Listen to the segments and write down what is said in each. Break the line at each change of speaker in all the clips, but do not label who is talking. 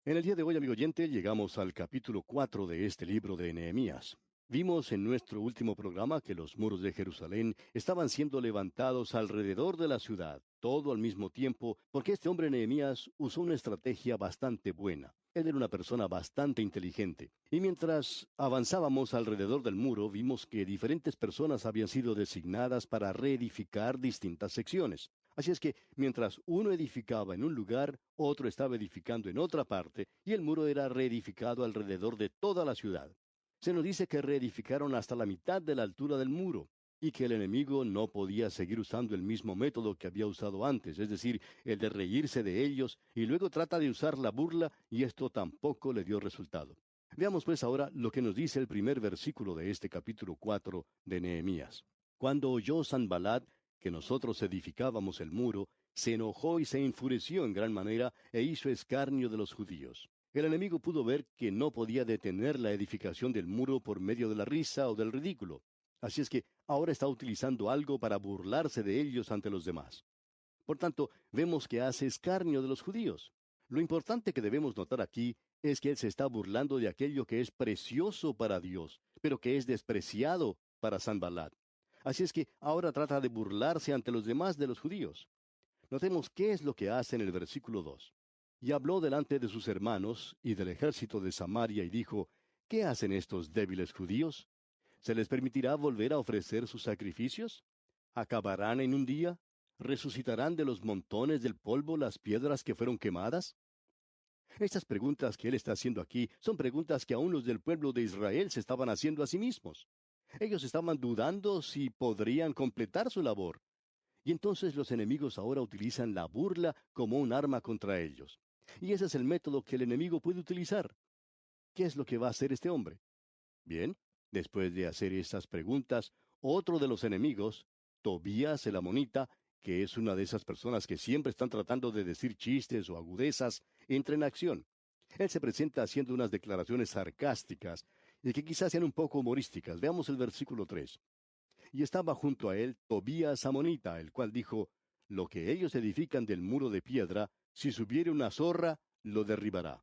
En el día de hoy, amigo oyente, llegamos al capítulo 4 de este libro de Nehemías. Vimos en nuestro último programa que los muros de Jerusalén estaban siendo levantados alrededor de la ciudad, todo al mismo tiempo, porque este hombre Nehemías usó una estrategia bastante buena. Él era una persona bastante inteligente. Y mientras avanzábamos alrededor del muro, vimos que diferentes personas habían sido designadas para reedificar distintas secciones. Así es que mientras uno edificaba en un lugar, otro estaba edificando en otra parte, y el muro era reedificado alrededor de toda la ciudad. Se nos dice que reedificaron hasta la mitad de la altura del muro, y que el enemigo no podía seguir usando el mismo método que había usado antes, es decir, el de reírse de ellos, y luego trata de usar la burla, y esto tampoco le dio resultado. Veamos pues ahora lo que nos dice el primer versículo de este capítulo 4 de Nehemías. Cuando oyó Sanballat que nosotros edificábamos el muro, se enojó y se enfureció en gran manera e hizo escarnio de los judíos. El enemigo pudo ver que no podía detener la edificación del muro por medio de la risa o del ridículo. Así es que ahora está utilizando algo para burlarse de ellos ante los demás. Por tanto, vemos que hace escarnio de los judíos. Lo importante que debemos notar aquí es que él se está burlando de aquello que es precioso para Dios, pero que es despreciado para Sanballat. Así es que ahora trata de burlarse ante los demás de los judíos. Notemos qué es lo que hace en el versículo 2. Y habló delante de sus hermanos y del ejército de Samaria y dijo, ¿qué hacen estos débiles judíos? ¿Se les permitirá volver a ofrecer sus sacrificios? ¿Acabarán en un día? ¿Resucitarán de los montones del polvo las piedras que fueron quemadas? Estas preguntas que él está haciendo aquí son preguntas que aún los del pueblo de Israel se estaban haciendo a sí mismos. Ellos estaban dudando si podrían completar su labor. Y entonces los enemigos ahora utilizan la burla como un arma contra ellos. Y ese es el método que el enemigo puede utilizar. ¿Qué es lo que va a hacer este hombre? Bien, después de hacer estas preguntas, otro de los enemigos, Tobías el amonita, que es una de esas personas que siempre están tratando de decir chistes o agudezas, entra en acción. Él se presenta haciendo unas declaraciones sarcásticas y que quizás sean un poco humorísticas. Veamos el versículo 3. Y estaba junto a él Tobías amonita, el cual dijo, lo que ellos edifican del muro de piedra, si subiere una zorra, lo derribará.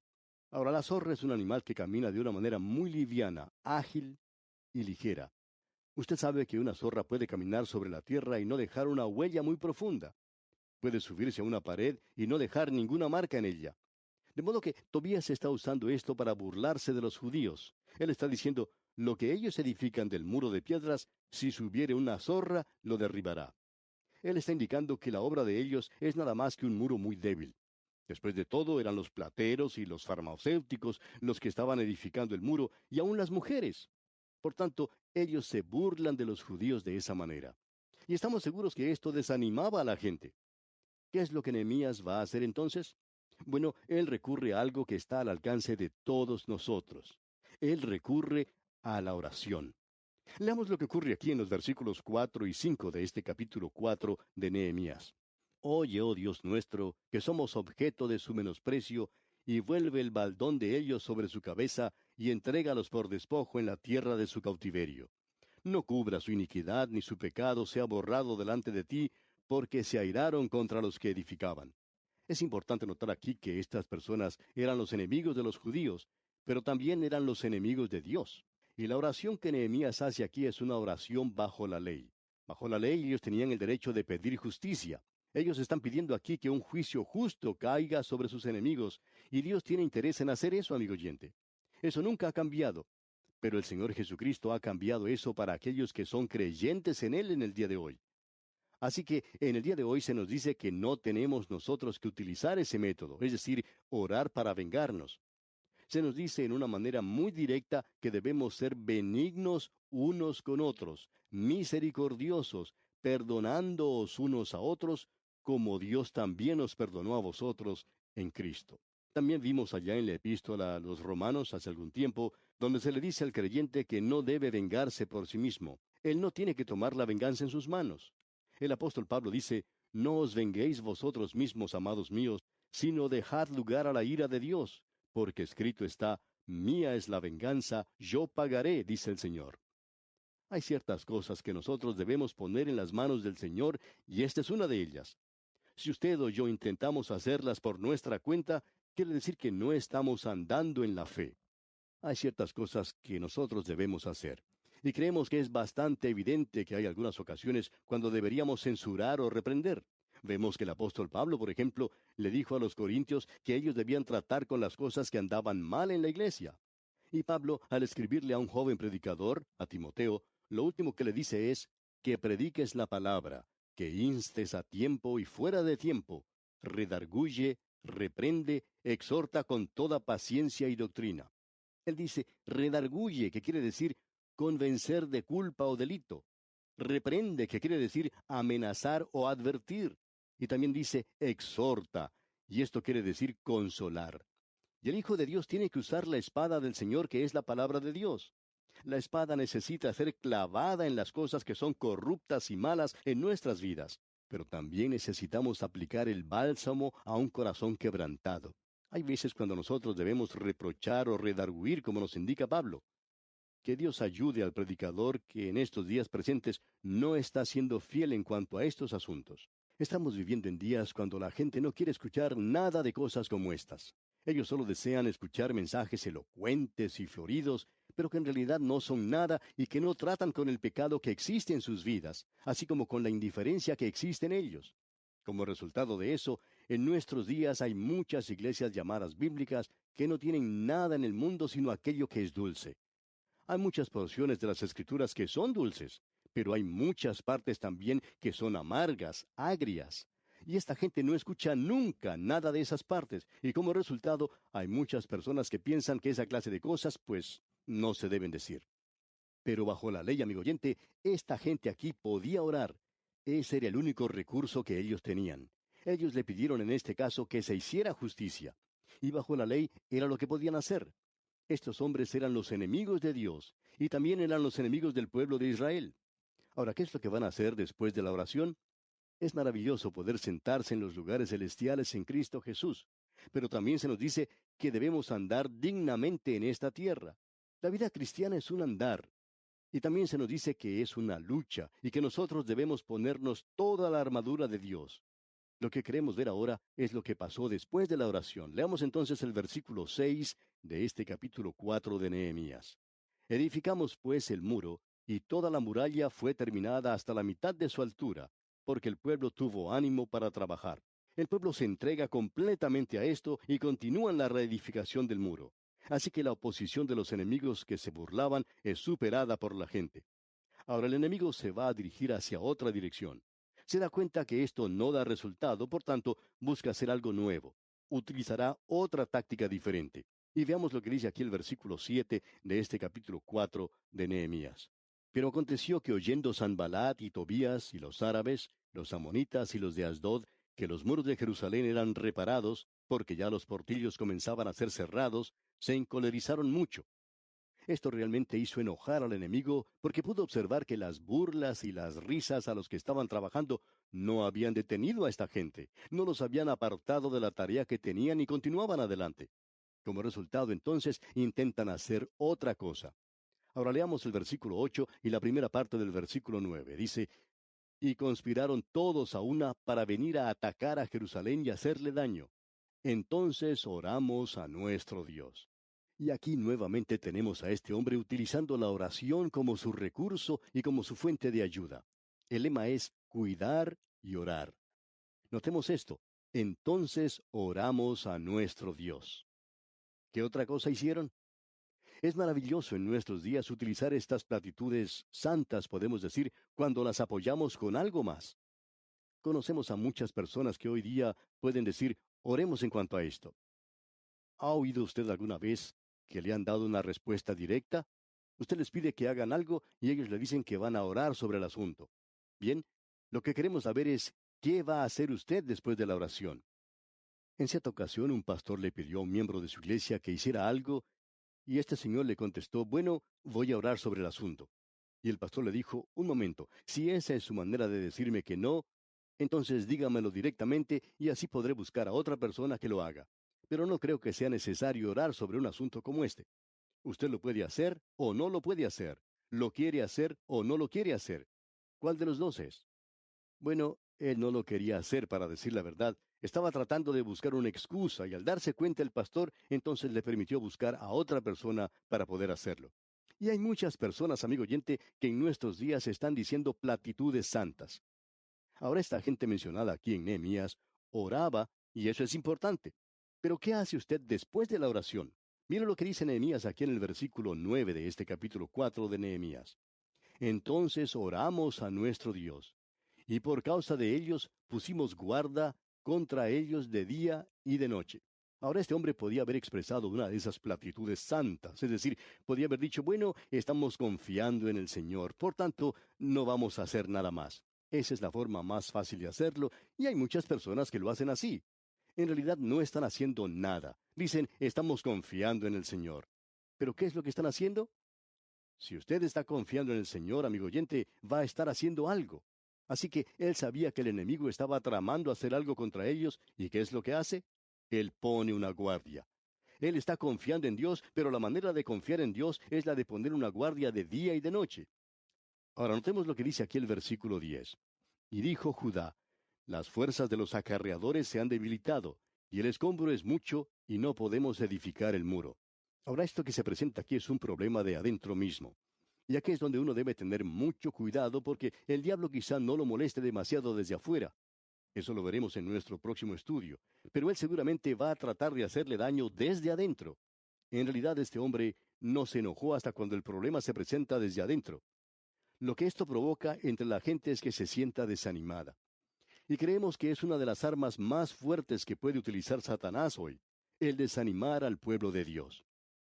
Ahora, la zorra es un animal que camina de una manera muy liviana, ágil y ligera. Usted sabe que una zorra puede caminar sobre la tierra y no dejar una huella muy profunda. Puede subirse a una pared y no dejar ninguna marca en ella. De modo que Tobías está usando esto para burlarse de los judíos. Él está diciendo, lo que ellos edifican del muro de piedras, si subiere una zorra, lo derribará. Él está indicando que la obra de ellos es nada más que un muro muy débil. Después de todo, eran los plateros y los farmacéuticos los que estaban edificando el muro, y aún las mujeres. Por tanto, ellos se burlan de los judíos de esa manera. Y estamos seguros que esto desanimaba a la gente. ¿Qué es lo que Nehemías va a hacer entonces? Bueno, él recurre a algo que está al alcance de todos nosotros. Él recurre a la oración. Leamos lo que ocurre aquí en los versículos 4 y 5 de este capítulo 4 de Nehemías. Oye, oh Dios nuestro, que somos objeto de su menosprecio, y vuelve el baldón de ellos sobre su cabeza, y entrégalos por despojo en la tierra de su cautiverio. No cubra su iniquidad, ni su pecado sea borrado delante de ti, porque se airaron contra los que edificaban. Es importante notar aquí que estas personas eran los enemigos de los judíos, pero también eran los enemigos de Dios. Y la oración que Nehemías hace aquí es una oración bajo la ley. Bajo la ley ellos tenían el derecho de pedir justicia. Ellos están pidiendo aquí que un juicio justo caiga sobre sus enemigos, y Dios tiene interés en hacer eso, amigo oyente. Eso nunca ha cambiado. Pero el Señor Jesucristo ha cambiado eso para aquellos que son creyentes en Él en el día de hoy. Así que en el día de hoy se nos dice que no tenemos nosotros que utilizar ese método, es decir, orar para vengarnos. Se nos dice en una manera muy directa que debemos ser benignos unos con otros, misericordiosos, perdonándoos unos a otros, como Dios también os perdonó a vosotros en Cristo. También vimos allá en la epístola a los Romanos hace algún tiempo, donde se le dice al creyente que no debe vengarse por sí mismo. Él no tiene que tomar la venganza en sus manos. El apóstol Pablo dice, no os venguéis vosotros mismos, amados míos, sino dejad lugar a la ira de Dios, porque escrito está, mía es la venganza, yo pagaré, dice el Señor. Hay ciertas cosas que nosotros debemos poner en las manos del Señor, y esta es una de ellas. Si usted o yo intentamos hacerlas por nuestra cuenta, quiere decir que no estamos andando en la fe. Hay ciertas cosas que nosotros debemos hacer. Y creemos que es bastante evidente que hay algunas ocasiones cuando deberíamos censurar o reprender. Vemos que el apóstol Pablo, por ejemplo, le dijo a los corintios que ellos debían tratar con las cosas que andaban mal en la iglesia. Y Pablo, al escribirle a un joven predicador, a Timoteo, lo último que le dice es que prediques la palabra, que instes a tiempo y fuera de tiempo, redarguye, reprende, exhorta con toda paciencia y doctrina. Él dice redarguye, que quiere decir convencer de culpa o delito. Reprende, que quiere decir amenazar o advertir. Y también dice exhorta, y esto quiere decir consolar. Y el Hijo de Dios tiene que usar la espada del Señor, que es la palabra de Dios. La espada necesita ser clavada en las cosas que son corruptas y malas en nuestras vidas, pero también necesitamos aplicar el bálsamo a un corazón quebrantado. Hay veces cuando nosotros debemos reprochar o redarguir, como nos indica Pablo. Que Dios ayude al predicador que en estos días presentes no está siendo fiel en cuanto a estos asuntos. Estamos viviendo en días cuando la gente no quiere escuchar nada de cosas como estas. Ellos solo desean escuchar mensajes elocuentes y floridos, pero que en realidad no son nada y que no tratan con el pecado que existe en sus vidas, así como con la indiferencia que existe en ellos. Como resultado de eso, en nuestros días hay muchas iglesias llamadas bíblicas que no tienen nada en el mundo sino aquello que es dulce. Hay muchas porciones de las Escrituras que son dulces, pero hay muchas partes también que son amargas, agrias. Y esta gente no escucha nunca nada de esas partes, y como resultado hay muchas personas que piensan que esa clase de cosas, pues, no se deben decir. Pero bajo la ley, amigo oyente, esta gente aquí podía orar. Ese era el único recurso que ellos tenían. Ellos le pidieron en este caso que se hiciera justicia. Y bajo la ley era lo que podían hacer. Estos hombres eran los enemigos de Dios y también eran los enemigos del pueblo de Israel. Ahora, ¿qué es lo que van a hacer después de la oración? Es maravilloso poder sentarse en los lugares celestiales en Cristo Jesús, pero también se nos dice que debemos andar dignamente en esta tierra. La vida cristiana es un andar, y también se nos dice que es una lucha y que nosotros debemos ponernos toda la armadura de Dios. Lo que queremos ver ahora es lo que pasó después de la oración. Leamos entonces el versículo 6 de este capítulo 4 de Nehemías. Edificamos pues el muro, y toda la muralla fue terminada hasta la mitad de su altura, porque el pueblo tuvo ánimo para trabajar. El pueblo se entrega completamente a esto y continúan la reedificación del muro. Así que la oposición de los enemigos que se burlaban es superada por la gente. Ahora el enemigo se va a dirigir hacia otra dirección. Se da cuenta que esto no da resultado, por tanto, busca hacer algo nuevo. Utilizará otra táctica diferente. Y veamos lo que dice aquí el versículo 7 de este capítulo 4 de Nehemías. Pero aconteció que oyendo Sanballat y Tobías y los árabes, los amonitas y los de Asdod, que los muros de Jerusalén eran reparados, porque ya los portillos comenzaban a ser cerrados, se encolerizaron mucho. Esto realmente hizo enojar al enemigo porque pudo observar que las burlas y las risas a los que estaban trabajando no habían detenido a esta gente, no los habían apartado de la tarea que tenían y continuaban adelante. Como resultado, entonces, intentan hacer otra cosa. Ahora leamos el versículo 8 y la primera parte del versículo 9. Dice, y conspiraron todos a una para venir a atacar a Jerusalén y hacerle daño. Entonces oramos a nuestro Dios. Y aquí nuevamente tenemos a este hombre utilizando la oración como su recurso y como su fuente de ayuda. El lema es cuidar y orar. Notemos esto. Entonces oramos a nuestro Dios. ¿Qué otra cosa hicieron? Es maravilloso en nuestros días utilizar estas platitudes santas, podemos decir, cuando las apoyamos con algo más. Conocemos a muchas personas que hoy día pueden decir, oremos en cuanto a esto. ¿Ha oído usted alguna vez que le han dado una respuesta directa? Usted les pide que hagan algo y ellos le dicen que van a orar sobre el asunto. Bien, lo que queremos saber es, ¿qué va a hacer usted después de la oración? En cierta ocasión un pastor le pidió a un miembro de su iglesia que hiciera algo y este señor le contestó, bueno, voy a orar sobre el asunto. Y el pastor le dijo, un momento, si esa es su manera de decirme que no, entonces dígamelo directamente y así podré buscar a otra persona que lo haga. Pero no creo que sea necesario orar sobre un asunto como este. Usted lo puede hacer o no lo puede hacer. Lo quiere hacer o no lo quiere hacer. ¿Cuál de los dos es? Bueno, él no lo quería hacer, para decir la verdad. Estaba tratando de buscar una excusa y al darse cuenta el pastor, entonces le permitió buscar a otra persona para poder hacerlo. Y hay muchas personas, amigo oyente, que en nuestros días están diciendo platitudes santas. Ahora esta gente mencionada aquí en Nehemías oraba, y eso es importante. Pero ¿qué hace usted después de la oración? Mire lo que dice Nehemías aquí en el versículo 9 de este capítulo 4 de Nehemías. Entonces oramos a nuestro Dios, y por causa de ellos pusimos guarda contra ellos de día y de noche. Ahora este hombre podía haber expresado una de esas platitudes santas, es decir, podía haber dicho, bueno, estamos confiando en el Señor, por tanto, no vamos a hacer nada más. Esa es la forma más fácil de hacerlo, y hay muchas personas que lo hacen así. En realidad no están haciendo nada. Dicen, estamos confiando en el Señor. ¿Pero qué es lo que están haciendo? Si usted está confiando en el Señor, amigo oyente, va a estar haciendo algo. Así que él sabía que el enemigo estaba tramando hacer algo contra ellos, ¿y qué es lo que hace? Él pone una guardia. Él está confiando en Dios, pero la manera de confiar en Dios es la de poner una guardia de día y de noche. Ahora notemos lo que dice aquí el versículo 10. Y dijo Judá, las fuerzas de los acarreadores se han debilitado, y el escombro es mucho, y no podemos edificar el muro. Ahora esto que se presenta aquí es un problema de adentro mismo. Y aquí es donde uno debe tener mucho cuidado porque el diablo quizá no lo moleste demasiado desde afuera. Eso lo veremos en nuestro próximo estudio. Pero él seguramente va a tratar de hacerle daño desde adentro. En realidad este hombre no se enojó hasta cuando el problema se presenta desde adentro. Lo que esto provoca entre la gente es que se sienta desanimada. Y creemos que es una de las armas más fuertes que puede utilizar Satanás hoy, el desanimar al pueblo de Dios.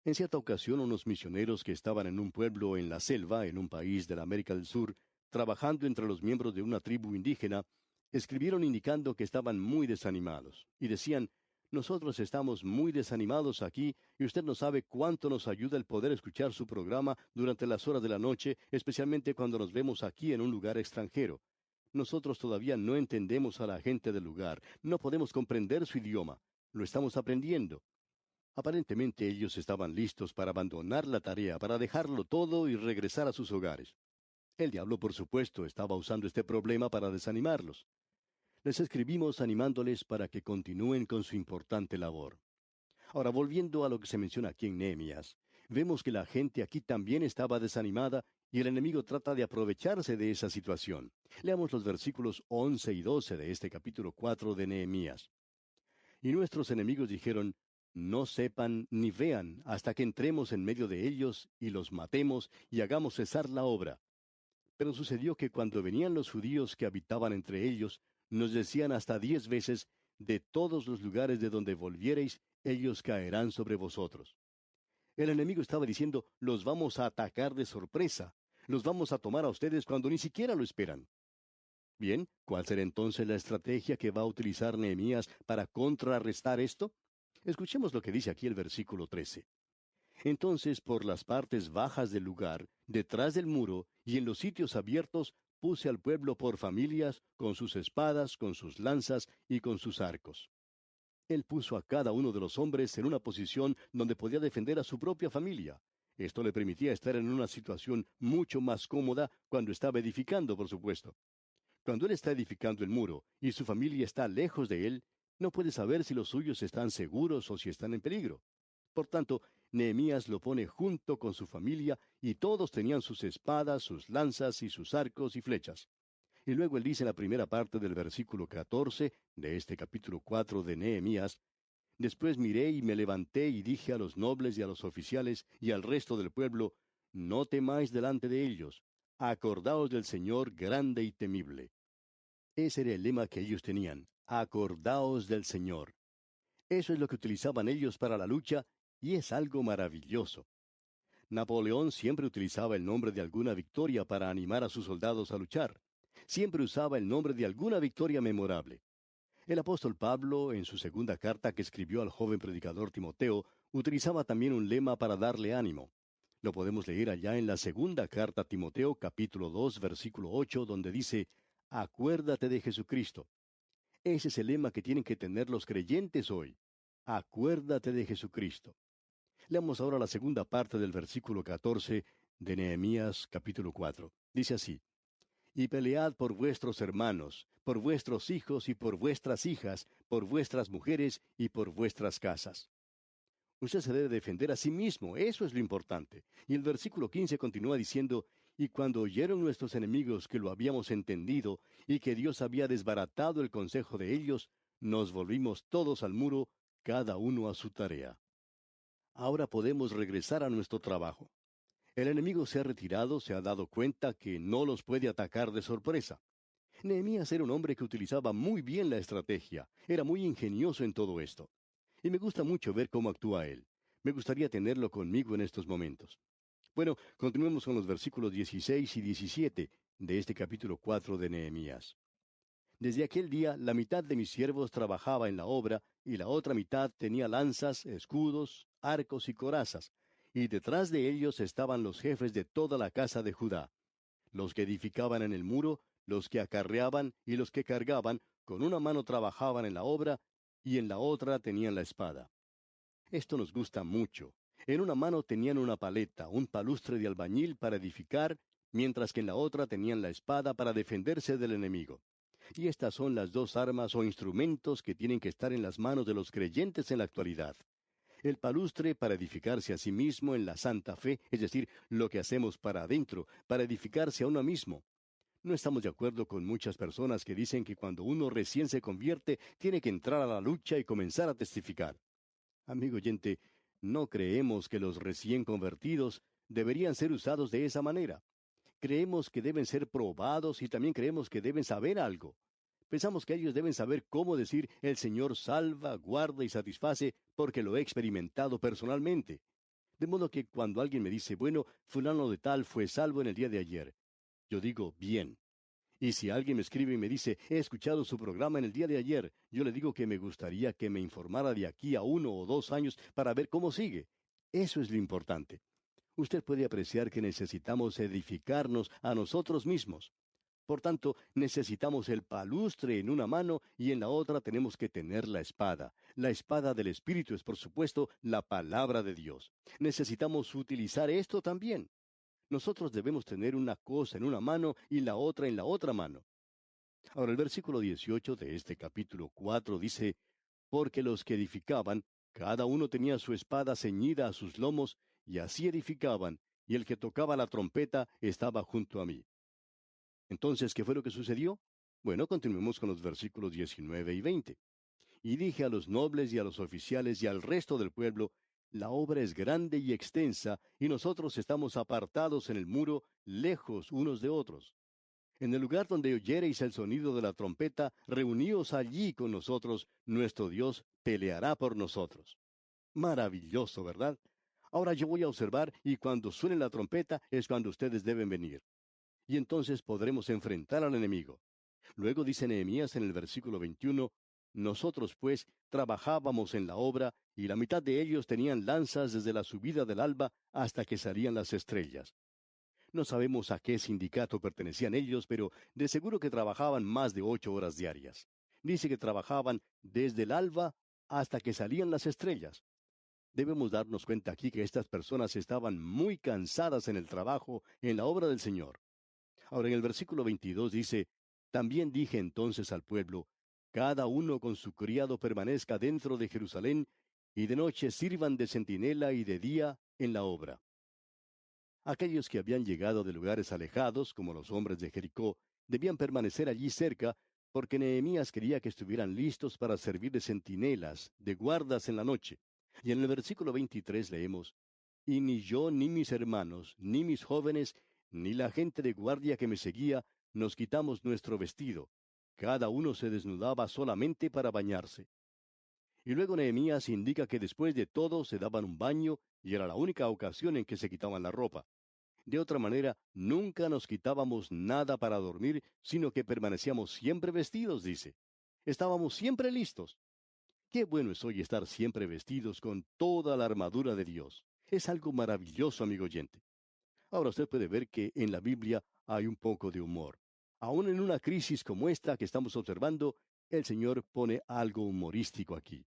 En cierta ocasión, unos misioneros que estaban en un pueblo en la selva, en un país de la América del Sur, trabajando entre los miembros de una tribu indígena, escribieron indicando que estaban muy desanimados, y decían, nosotros estamos muy desanimados aquí, y usted no sabe cuánto nos ayuda el poder escuchar su programa durante las horas de la noche, especialmente cuando nos vemos aquí en un lugar extranjero. Nosotros todavía no entendemos a la gente del lugar, no podemos comprender su idioma, lo estamos aprendiendo. Aparentemente ellos estaban listos para abandonar la tarea, para dejarlo todo y regresar a sus hogares. El diablo, por supuesto, estaba usando este problema para desanimarlos. Les escribimos animándoles para que continúen con su importante labor. Ahora, volviendo a lo que se menciona aquí en Nehemías, vemos que la gente aquí también estaba desanimada y el enemigo trata de aprovecharse de esa situación. Leamos los versículos 11 y 12 de este capítulo 4 de Nehemías. Y nuestros enemigos dijeron, no sepan ni vean hasta que entremos en medio de ellos y los matemos y hagamos cesar la obra. Pero sucedió que cuando venían los judíos que habitaban entre ellos, nos decían hasta 10 veces, de todos los lugares de donde volviereis, ellos caerán sobre vosotros. El enemigo estaba diciendo, los vamos a atacar de sorpresa, los vamos a tomar a ustedes cuando ni siquiera lo esperan. Bien, ¿cuál será entonces la estrategia que va a utilizar Nehemías para contrarrestar esto? Escuchemos lo que dice aquí el versículo 13. Entonces por las partes bajas del lugar, detrás del muro y en los sitios abiertos, puse al pueblo por familias, con sus espadas, con sus lanzas y con sus arcos. Él puso a cada uno de los hombres en una posición donde podía defender a su propia familia. Esto le permitía estar en una situación mucho más cómoda cuando estaba edificando, por supuesto. Cuando él está edificando el muro y su familia está lejos de él, no puede saber si los suyos están seguros o si están en peligro. Por tanto, Nehemías lo pone junto con su familia y todos tenían sus espadas, sus lanzas y sus arcos y flechas. Y luego él dice en la primera parte del versículo 14 de este capítulo 4 de Nehemías, después miré y me levanté y dije a los nobles y a los oficiales y al resto del pueblo, no temáis delante de ellos, acordaos del Señor grande y temible. Ese era el lema que ellos tenían, acordaos del Señor. Eso es lo que utilizaban ellos para la lucha y es algo maravilloso. Napoleón siempre utilizaba el nombre de alguna victoria para animar a sus soldados a luchar. Siempre usaba el nombre de alguna victoria memorable. El apóstol Pablo, en su segunda carta que escribió al joven predicador Timoteo, utilizaba también un lema para darle ánimo. Lo podemos leer allá en la segunda carta a Timoteo, capítulo 2, versículo 8, donde dice, acuérdate de Jesucristo. Ese es el lema que tienen que tener los creyentes hoy. Acuérdate de Jesucristo. Leamos ahora la segunda parte del versículo 14 de Nehemías capítulo 4. Dice así, Y pelead por vuestros hermanos, por vuestros hijos y por vuestras hijas, por vuestras mujeres y por vuestras casas. Usted se debe defender a sí mismo, eso es lo importante. Y el versículo 15 continúa diciendo, y cuando oyeron nuestros enemigos que lo habíamos entendido y que Dios había desbaratado el consejo de ellos, nos volvimos todos al muro, cada uno a su tarea. Ahora podemos regresar a nuestro trabajo. El enemigo se ha retirado, se ha dado cuenta que no los puede atacar de sorpresa. Nehemías era un hombre que utilizaba muy bien la estrategia, era muy ingenioso en todo esto. Y me gusta mucho ver cómo actúa él. Me gustaría tenerlo conmigo en estos momentos. Bueno, continuemos con los versículos 16 y 17 de este capítulo 4 de Nehemías. Desde aquel día la mitad de mis siervos trabajaba en la obra, y la otra mitad tenía lanzas, escudos, arcos y corazas, y detrás de ellos estaban los jefes de toda la casa de Judá, los que edificaban en el muro, los que acarreaban y los que cargaban, con una mano trabajaban en la obra, y en la otra tenían la espada. Esto nos gusta mucho. En una mano tenían una paleta, un palustre de albañil para edificar, mientras que en la otra tenían la espada para defenderse del enemigo. Y estas son las dos armas o instrumentos que tienen que estar en las manos de los creyentes en la actualidad. El palustre para edificarse a sí mismo en la santa fe, es decir, lo que hacemos para adentro, para edificarse a uno mismo. No estamos de acuerdo con muchas personas que dicen que cuando uno recién se convierte, tiene que entrar a la lucha y comenzar a testificar. Amigo oyente, no creemos que los recién convertidos deberían ser usados de esa manera. Creemos que deben ser probados y también creemos que deben saber algo. Pensamos que ellos deben saber cómo decir el Señor salva, guarda y satisface porque lo he experimentado personalmente. De modo que cuando alguien me dice, bueno, fulano de tal fue salvo en el día de ayer, yo digo, bien. Y si alguien me escribe y me dice, he escuchado su programa en el día de ayer, yo le digo que me gustaría que me informara de aquí a 1 o 2 años para ver cómo sigue. Eso es lo importante. Usted puede apreciar que necesitamos edificarnos a nosotros mismos. Por tanto, necesitamos el palustre en una mano y en la otra tenemos que tener la espada. La espada del Espíritu es, por supuesto, la palabra de Dios. Necesitamos utilizar esto también. Nosotros debemos tener una cosa en una mano y la otra en la otra mano. Ahora el versículo 18 de este capítulo 4 dice, porque los que edificaban, cada uno tenía su espada ceñida a sus lomos, y así edificaban, y el que tocaba la trompeta estaba junto a mí. Entonces, ¿qué fue lo que sucedió? Bueno, continuemos con los versículos 19 y 20. Y dije a los nobles y a los oficiales y al resto del pueblo, la obra es grande y extensa, y nosotros estamos apartados en el muro, lejos unos de otros. En el lugar donde oyereis el sonido de la trompeta, reuníos allí con nosotros, nuestro Dios peleará por nosotros. Maravilloso, ¿verdad? Ahora yo voy a observar, y cuando suene la trompeta es cuando ustedes deben venir. Y entonces podremos enfrentar al enemigo. Luego dice Nehemías en el versículo 21, nosotros pues trabajábamos en la obra, y la mitad de ellos tenían lanzas desde la subida del alba hasta que salían las estrellas. No sabemos a qué sindicato pertenecían ellos, pero de seguro que trabajaban más de 8 horas diarias. Dice que trabajaban desde el alba hasta que salían las estrellas. Debemos darnos cuenta aquí que estas personas estaban muy cansadas en el trabajo, en la obra del Señor. Ahora en el versículo 22 dice, también dije entonces al pueblo, cada uno con su criado permanezca dentro de Jerusalén, y de noche sirvan de centinela y de día en la obra. Aquellos que habían llegado de lugares alejados, como los hombres de Jericó, debían permanecer allí cerca, porque Nehemías quería que estuvieran listos para servir de centinelas, de guardas en la noche. Y en el versículo 23 leemos, y ni yo, ni mis hermanos, ni mis jóvenes, ni la gente de guardia que me seguía, nos quitamos nuestro vestido. Cada uno se desnudaba solamente para bañarse. Y luego Nehemías indica que después de todo se daban un baño, y era la única ocasión en que se quitaban la ropa. De otra manera, nunca nos quitábamos nada para dormir, sino que permanecíamos siempre vestidos, dice. Estábamos siempre listos. Qué bueno es hoy estar siempre vestidos con toda la armadura de Dios. Es algo maravilloso, amigo oyente. Ahora usted puede ver que en la Biblia hay un poco de humor. Aún en una crisis como esta que estamos observando, el Señor pone algo humorístico aquí.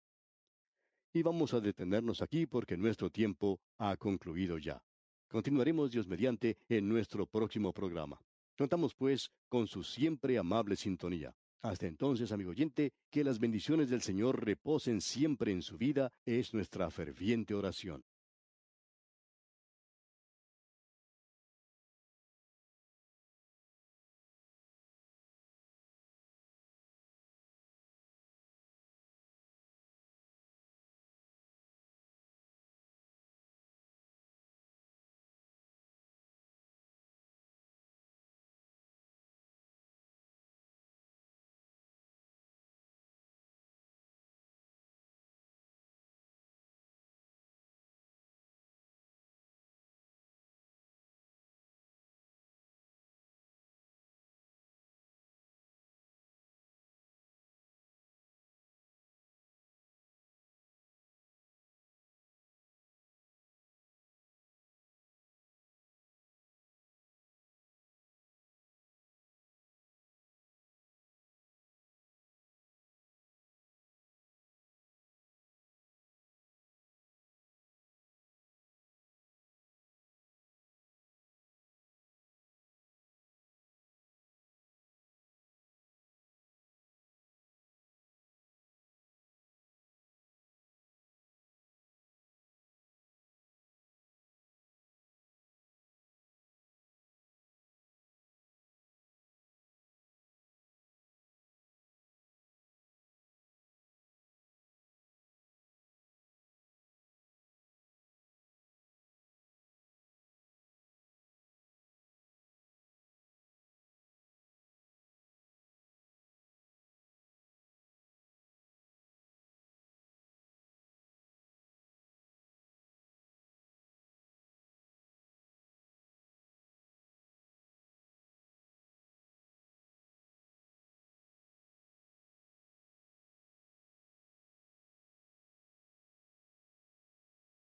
Y vamos a detenernos aquí porque nuestro tiempo ha concluido ya. Continuaremos Dios mediante en nuestro próximo programa. Contamos, pues, con su siempre amable sintonía. Hasta entonces, amigo oyente, que las bendiciones del Señor reposen siempre en su vida es nuestra ferviente oración.